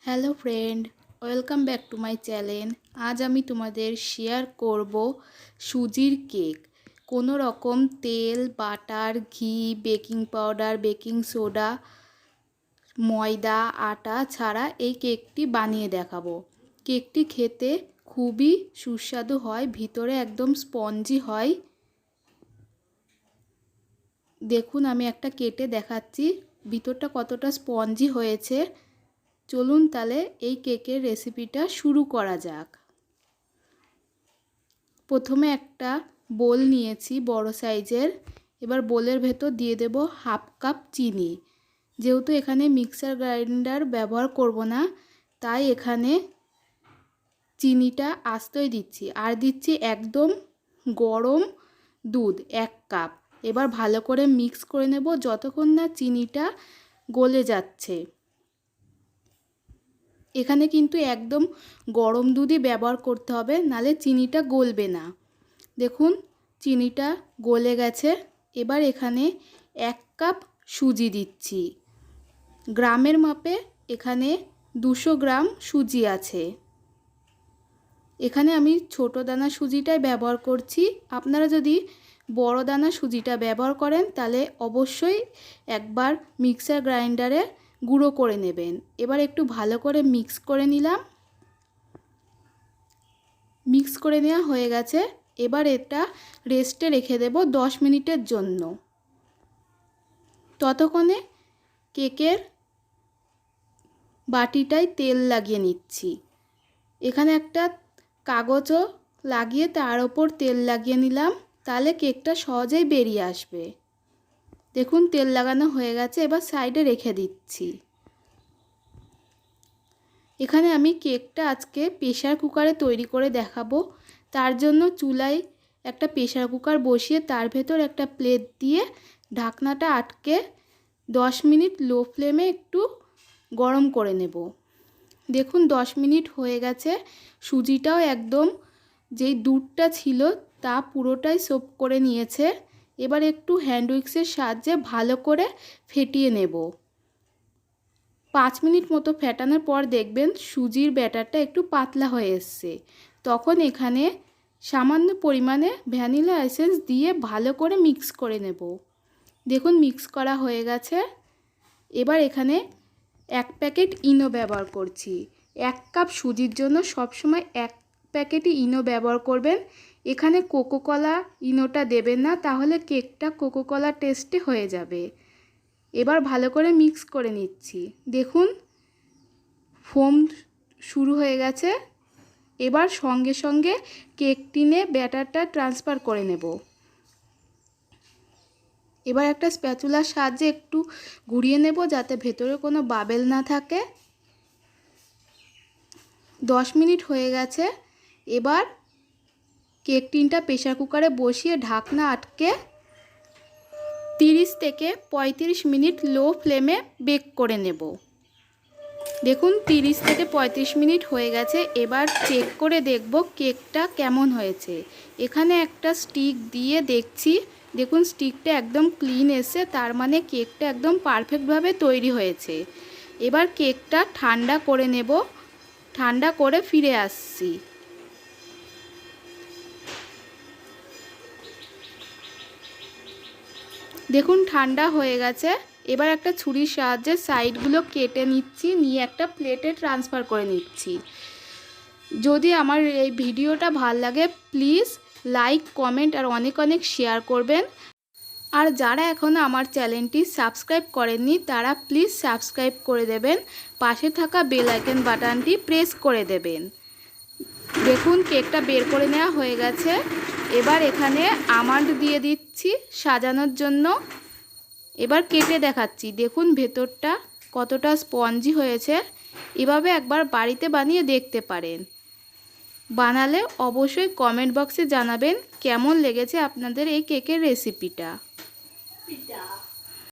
Hello friend, welcome back to my channel. আজ আমি তোমাদের শেয়ার করব সুজির কেক। কোনো রকম তেল, বাটার, ঘি, বেকিং পাউডার, বেকিং সোডা, ময়দা, আটা ছাড়া এই কেকটি বানিয়ে দেখাবো। কেকটি খেতে খুবই সুস্বাদু হয়, ভিতরে একদম স্পঞ্জি হয়। দেখুন, আমি একটা কেটে দেখাচ্ছি ভিতরটা কতটা স্পঞ্জি হয়েছে। চলুন তাহলে এই কেকের রেসিপিটা শুরু করা যাক। প্রথমে একটা বোল নিয়েছি বড় সাইজের। এবার বোলের ভেতর দিয়ে দেব হাফ কাপ চিনি। যেহেতু এখানে মিক্সার গ্রাইন্ডার ব্যবহার করব না, তাই এখানে চিনিটা আস্তই দিচ্ছি। আর দিচ্ছি একদম গরম দুধ 1 কাপ। এবার ভালো করে মিক্স করে নেব যতক্ষণ না চিনিটা গলে যাচ্ছে। এখানে কিন্তু একদম গরম দুধই ব্যবহার করতে হবে, নালে চিনিটা গলবে না। দেখুন, চিনিটা গলে গেছে। এবার এখানে 1 কাপ সুজি দিচ্ছি। গ্রামের মাপে এখানে 200 গ্রাম সুজি আছে। এখানে আমি ছোট দানা সুজিটাই ব্যবহার করছি। আপনারা যদি বড় দানা সুজিটা ব্যবহার করেন তাহলে অবশ্যই একবার মিক্সার গ্রাইন্ডারে গুঁড়ো করে নেবেন। এবার একটু ভালো করে মিক্স করে নিলাম। মিক্স করে নেওয়া হয়ে গেছে। এবার এটা রেস্টে রেখে দেব 10 মিনিটের জন্য। ততক্ষণে কেকের বাটিটায় তেল লাগিয়ে নিচ্ছি। এখানে একটা কাগজও লাগিয়ে তার ওপর তেল লাগিয়ে নিলাম, তাহলে কেকটা সহজেই বেরিয়ে আসবে। দেখুন, তেল লাগানো হয়ে গেছে। এবার সাইডে রেখে দিচ্ছি। এখানে আমি কেকটা আজকে প্রেসার কুকারে তৈরি করে দেখাবো। তার জন্য চুলায় একটা প্রেসার কুকার বসিয়ে তার ভেতর একটা প্লেট দিয়ে ঢাকনাটা আটকে 10 মিনিট লো ফ্লেমে একটু গরম করে নেব। দেখুন, 10 মিনিট হয়ে গেছে। সুজিটাও একদম যেই দুধটা ছিল তা পুরোটাই সোপ করে নিয়েছে। এবার একটু হ্যান্ড উইক্সের সাহায্যে ভালো করে ফেটিয়ে নেব। 5 মিনিট মতো ফেটানোর পর দেখবেন সুজির ব্যাটারটা একটু পাতলা হয়ে এসছে। তখন এখানে সামান্য পরিমাণে ভ্যানিলা এসেন্স দিয়ে ভালো করে মিক্স করে নেব। দেখুন, মিক্স করা হয়ে গেছে। এবার এখানে 1 প্যাকেট ইনো ব্যবহার করছি। 1 কাপ সুজির জন্য সবসময় 1 প্যাকেটই ইনো ব্যবহার করবেন। এখানে কোকোকলা ইনোটা দেবেন না, তাহলে কেকটা কোকোকলা টেস্টে হয়ে যাবে। এবার ভালো করে মিক্স করে নিচ্ছি। দেখুন, ফোম শুরু হয়ে গেছে। এবার সঙ্গে সঙ্গে কেক টিনে ব্যাটারটা ট্রান্সফার করে নেব। এবার একটা স্প্যাচুলার সাহায্যে একটু ঘুরিয়ে নেব যাতে ভেতরে কোনো বাবেল না থাকে। 10 মিনিট হয়ে গেছে। এবার কেক টিনটা প্রেসার কুকারে বসিয়ে ঢাকনা আটকে 30 থেকে 35 মিনিট লো ফ্লেমে বেক করে নেব। দেখুন, 30 থেকে 35 মিনিট হয়ে গেছে। এবার চেক করে দেখব কেকটা কেমন হয়েছে। এখানে একটা স্টিক দিয়ে দেখছি। দেখুন, স্টিকটা একদম ক্লিন এসছে, তার মানে কেকটা একদম পারফেক্টভাবে তৈরি হয়েছে। এবার কেকটা ঠান্ডা করে নেব। ঠান্ডা করে ফিরে আসছি। দেখুন, ঠান্ডা হয়ে গেছে। এবার একটা ছুরির সাহায্যে সাইডগুলো কেটে নিচ্ছি, নিয়ে একটা প্লেটে ট্রান্সফার করে নিচ্ছি। যদি আমার এই ভিডিওটা ভালো লাগে প্লিজ লাইক, কমেন্ট আর অনেক অনেক শেয়ার করবেন। আর যারা এখনও আমার চ্যানেলটি সাবস্ক্রাইব করেননি তারা প্লিজ সাবস্ক্রাইব করে দেবেন। পাশে থাকা বেল আইকন বাটনটি প্রেস করে দেবেন। দেখুন, কেকটা বের করে নেওয়া হয়ে গেছে। এবার এখানে আমন্ড দিয়ে দিচ্ছি সাজানোর জন্য। এবার কেটে দেখাচ্ছি। দেখুন ভেতরটা কতটা স্পঞ্জি হয়েছে। এভাবে একবার বাড়িতে বানিয়ে দেখতে পারেন। বানালে অবশ্যই কমেন্ট বক্সে জানাবেন কেমন লেগেছে আপনাদের এই কেকের রেসিপিটা।